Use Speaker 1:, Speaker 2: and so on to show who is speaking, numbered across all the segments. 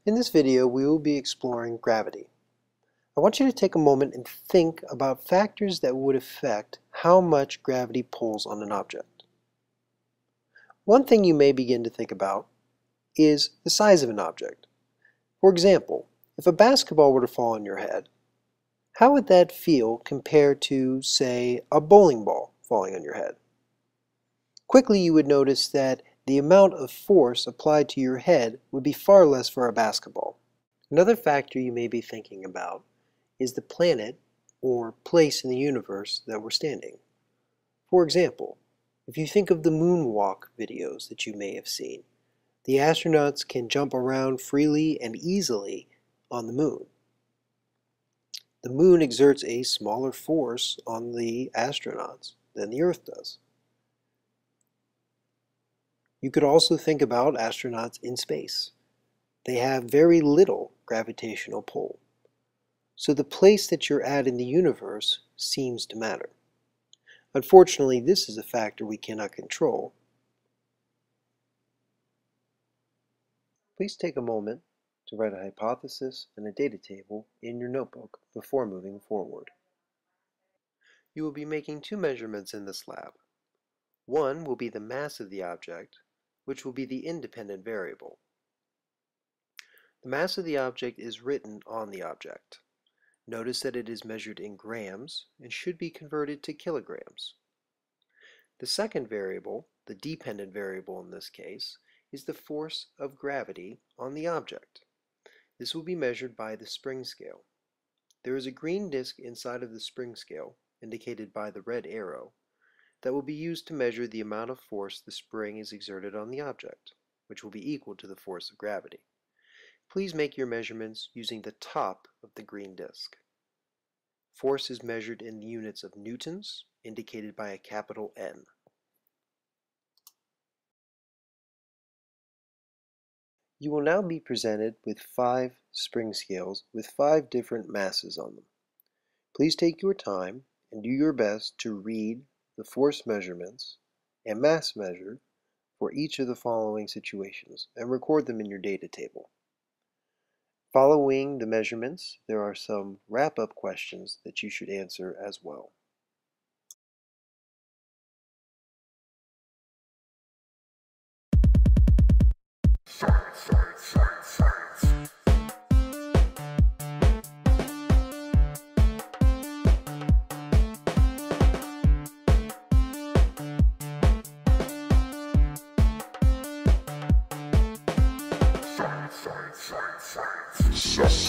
Speaker 1: In this video, we will be exploring gravity. I want you to take a moment and think about factors that would affect how much gravity pulls on an object. One thing you may begin to think about is the size of an object. For example, if a basketball were to fall on your head, how would that feel compared to, say, a bowling ball falling on your head? Quickly, you would notice that the amount of force applied to your head would be far less for a basketball. Another factor you may be thinking about is the planet or place in the universe that we're standing. For example, if you think of the moonwalk videos that you may have seen, the astronauts can jump around freely and easily on the moon. The moon exerts a smaller force on the astronauts than the Earth does. You could also think about astronauts in space. They have very little gravitational pull. So the place that you're at in the universe seems to matter. Unfortunately, this is a factor we cannot control. Please take a moment to write a hypothesis and a data table in your notebook before moving forward. You will be making two measurements in this lab. One will be the mass of the object, which will be the independent variable. The mass of the object is written on the object. Notice that it is measured in grams and should be converted to kilograms. The second variable, the dependent variable in this case, is the force of gravity on the object. This will be measured by the spring scale. There is a green disk inside of the spring scale, indicated by the red arrow, that will be used to measure the amount of force the spring is exerted on the object, which will be equal to the force of gravity. Please make your measurements using the top of the green disk. Force is measured in the units of newtons, indicated by a capital N. You will now be presented with 5 spring scales with 5 different masses on them. Please take your time and do your best to read the force measurements and mass measured for each of the following situations and record them in your data table. Following the measurements, there are some wrap-up questions that you should answer as well.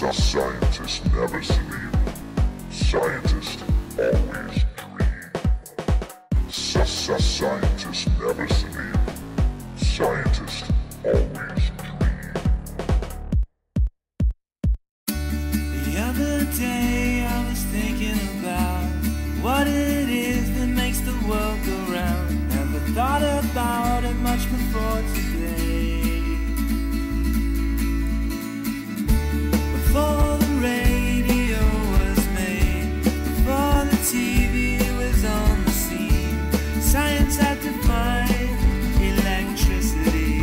Speaker 2: Scientists never sleep. Scientists always dream. Scientists never sleep. Scientists always dream.
Speaker 3: The other day I was thinking about what it is that makes the world go round. Never thought about it much before today. Before the radio was made, before the TV was on the scene, science had to find electricity.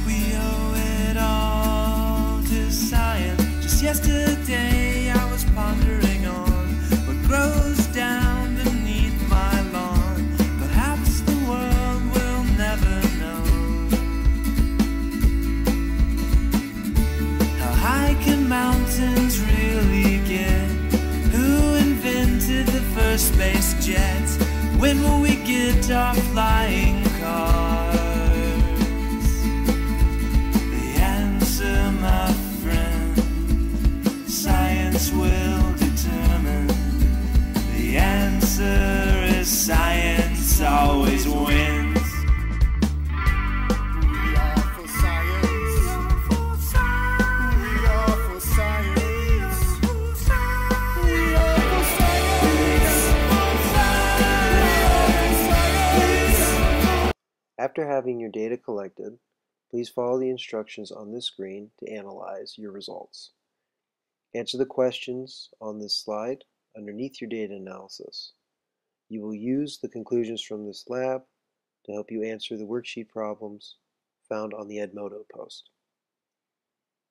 Speaker 3: We owe it all to science. Just yesterday I was pondering on what grows down beneath my lawn. Perhaps the world will never know. How can mountains really get? Who invented the first space jet? When will we get our flying cars? The answer, my friend, science will determine. The answer is science always wins.
Speaker 1: After having your data collected, please follow the instructions on this screen to analyze your results. Answer the questions on this slide underneath your data analysis. You will use the conclusions from this lab to help you answer the worksheet problems found on the Edmodo post.